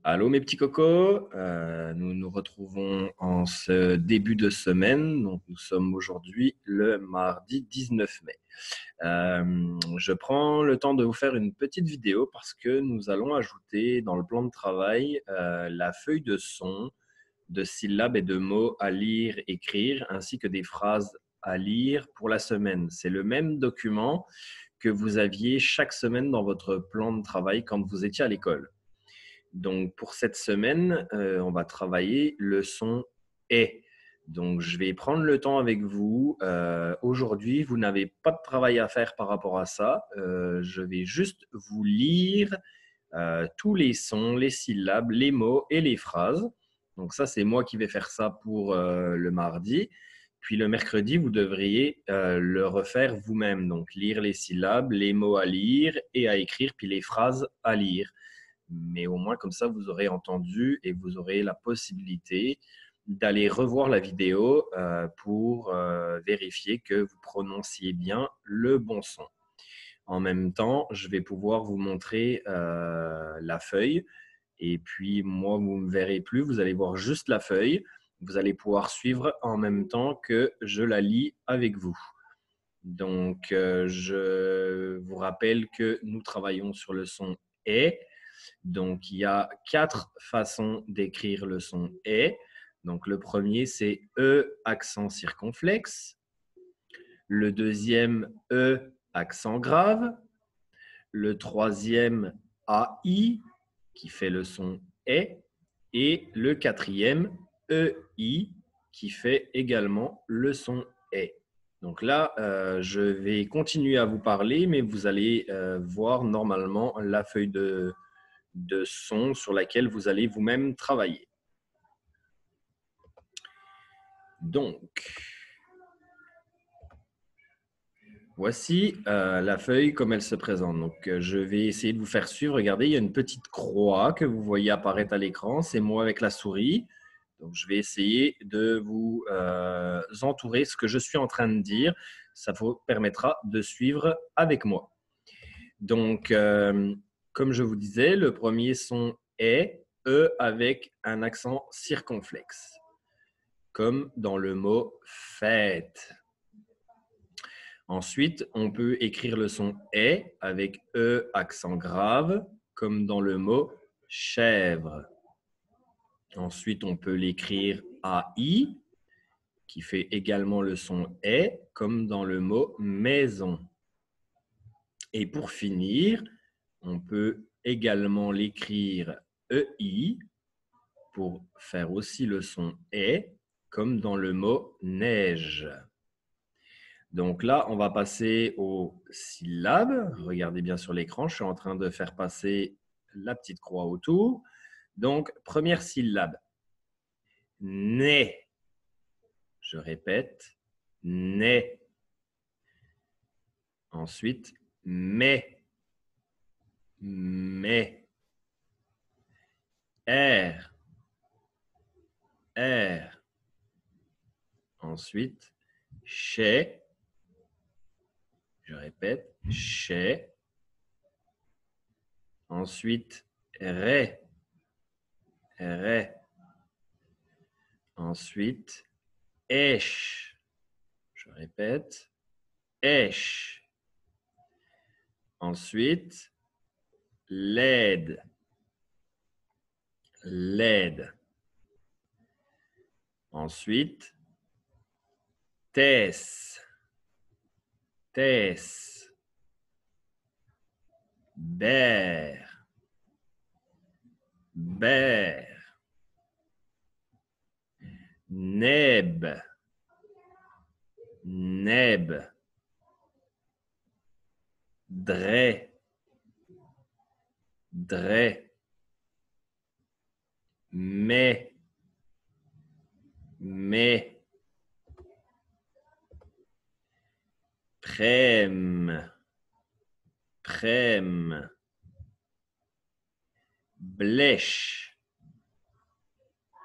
Allô mes petits cocos. Nous nous retrouvons en ce début de semaine. Donc, nous sommes aujourd'hui le mardi 19 mai. Je prends le temps de vous faire une petite vidéo parce que nous allons ajouter dans le plan de travail la feuille de son, de syllabes et de mots à lire, écrire, ainsi que des phrases à lire pour la semaine. C'est le même document que vous aviez chaque semaine dans votre plan de travail quand vous étiez à l'école. Donc, pour cette semaine, on va travailler le son « est ». Donc, je vais prendre le temps avec vous. Aujourd'hui, vous n'avez pas de travail à faire par rapport à ça. Je vais juste vous lire tous les sons, les syllabes, les mots et les phrases. Donc, ça, c'est moi qui vais faire ça pour le mardi. Puis le mercredi, vous devriez le refaire vous-même. Donc, lire les syllabes, les mots à lire et à écrire, puis les phrases à lire. Mais au moins, comme ça, vous aurez entendu et vous aurez la possibilité d'aller revoir la vidéo pour vérifier que vous prononciez bien le bon son. En même temps, je vais pouvoir vous montrer la feuille. Et puis, moi, vous ne me verrez plus. Vous allez voir juste la feuille. Vous allez pouvoir suivre en même temps que je la lis avec vous. Donc, je vous rappelle que nous travaillons sur le son « est ». Donc, il y a 4 façons d'écrire le son « est ». Donc, le premier, c'est « e » accent circonflexe. Le deuxième, « e » accent grave. Le troisième, « ai » qui fait le son « est ». Et le quatrième, « ei » qui fait également le son « est ». Donc là, je vais continuer à vous parler, mais vous allez voir normalement la feuille de son sur laquelle vous allez vous-même travailler. Donc, voici la feuille comme elle se présente. Donc, je vais essayer de vous faire suivre. Regardez, il y a une petite croix que vous voyez apparaître à l'écran. C'est moi avec la souris. Donc, je vais essayer de vous entourer ce que je suis en train de dire. Ça vous permettra de suivre avec moi. Donc, comme je vous disais, le premier son est E avec un accent circonflexe, comme dans le mot fête. Ensuite, on peut écrire le son est avec E accent grave, comme dans le mot chèvre. Ensuite, on peut l'écrire AI, qui fait également le son est, comme dans le mot maison. Et pour finir, on peut également l'écrire EI pour faire aussi le son est, comme dans le mot neige. Donc là, on va passer aux syllabes. Regardez bien sur l'écran, je suis en train de faire passer la petite croix autour. Donc, première syllabe, né. Je répète, né. Ensuite, mais. Mais. R. R. Ensuite, chez. Je répète, chez. Ensuite, ré. Ré. Ensuite, èche. Je répète, èche. Ensuite, laide. Laide. Ensuite, tesse. Tesse. Berre. Berre. Neb. Neb. Dray. Dray. Mais. Mais. Prème. Prème. Blèche.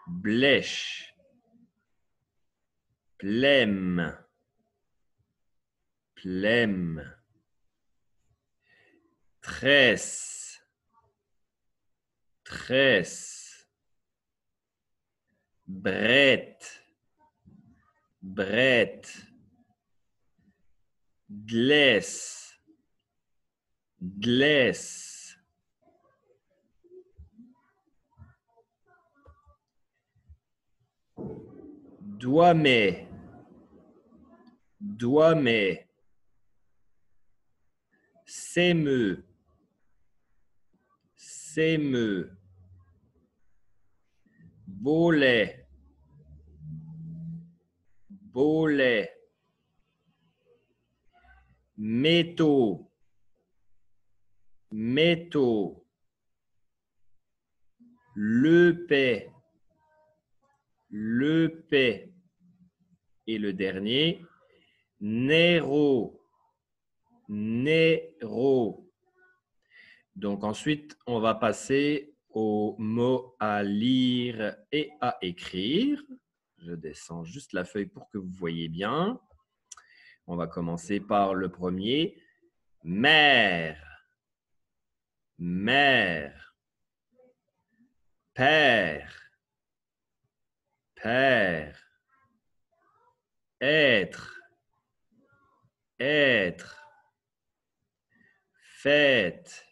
Blèche. Plème. Plème. Tresse. Tresse. bret, bret, glace, glace, douamet, douamet, s'émeut, s'émeut, bolet, bolet, métaux, métaux, le paix, le paix. Et le dernier, Nero, Nero. Donc ensuite, on va passer aux mots à lire et à écrire. Je descends juste la feuille pour que vous voyez bien. On va commencer par le premier, mère, mère, père, père, être, être, fête,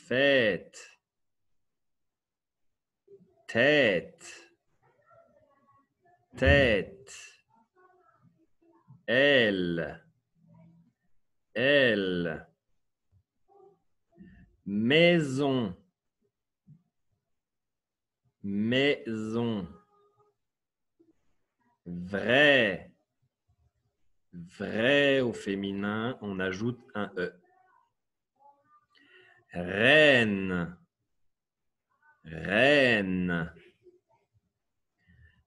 fête, tête, tête, elle, elle, maison, maison, vrai, vrai au féminin, on ajoute un E. Reine, reine,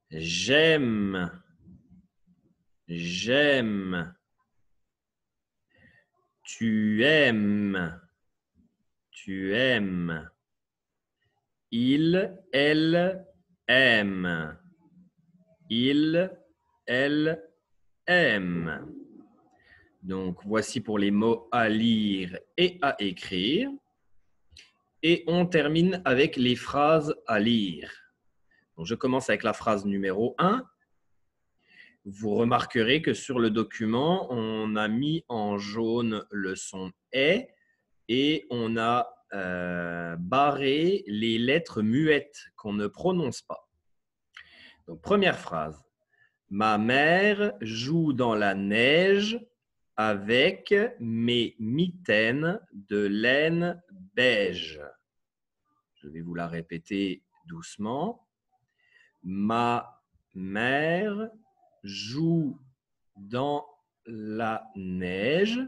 j'aime, j'aime, tu aimes, tu aimes, il, elle, aime, il, elle, aime. Donc, voici pour les mots à lire et à écrire. Et on termine avec les phrases à lire. Donc, je commence avec la phrase numéro 1. Vous remarquerez que sur le document, on a mis en jaune le son « est » et on a barré les lettres muettes qu'on ne prononce pas. Donc, première phrase. Ma mère joue dans la neige avec mes mitaines de laine beige. Je vais vous la répéter doucement. Ma mère joue dans la neige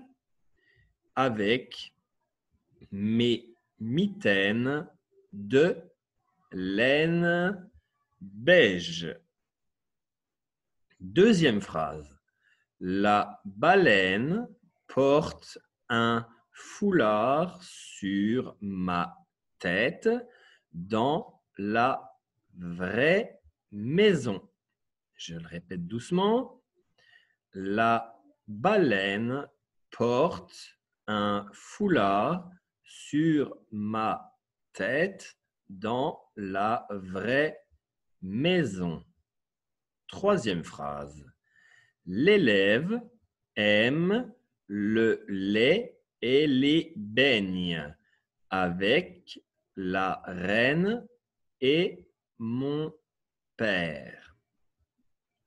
avec mes mitaines de laine beige. Deuxième phrase. La baleine porte un foulard sur ma tête dans la vraie maison. Je le répète doucement. La baleine porte un foulard sur ma tête dans la vraie maison. Troisième phrase. L'élève aime le lait et les beignes avec la reine et mon père.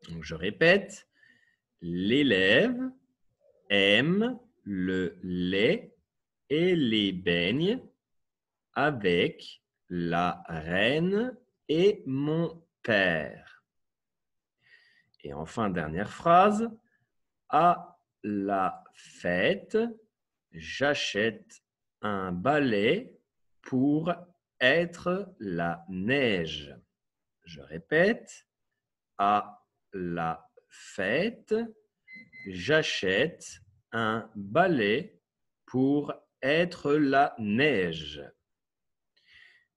Donc, je répète, l'élève aime le lait et les beignes avec la reine et mon père. Et enfin, dernière phrase, à la fête, j'achète un balai pour être la neige. Je répète, à la fête, j'achète un balai pour être la neige.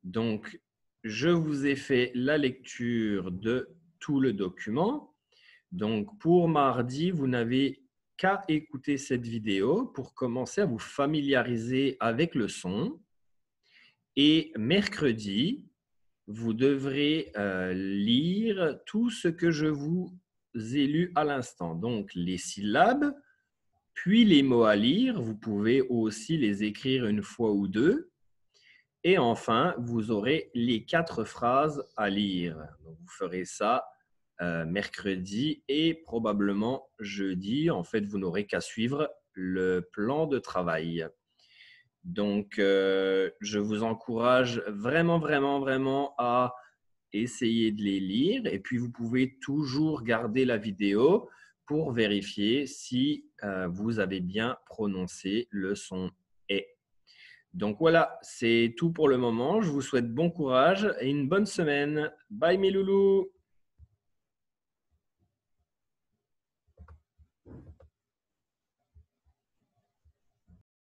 Donc, je vous ai fait la lecture de tout le document. Donc, pour mardi, vous n'avez qu'à écouter cette vidéo pour commencer à vous familiariser avec le son. Et mercredi, vous devrez lire tout ce que je vous ai lu à l'instant. Donc, les syllabes, puis les mots à lire. Vous pouvez aussi les écrire une fois ou deux. Et enfin, vous aurez les 4 phrases à lire. Donc, vous ferez ça mercredi et probablement jeudi. En fait, vous n'aurez qu'à suivre le plan de travail. Donc, je vous encourage vraiment, vraiment, vraiment à essayer de les lire. Et puis, vous pouvez toujours garder la vidéo pour vérifier si vous avez bien prononcé le son « et ». Donc voilà, c'est tout pour le moment. Je vous souhaite bon courage et une bonne semaine. Bye mes loulous!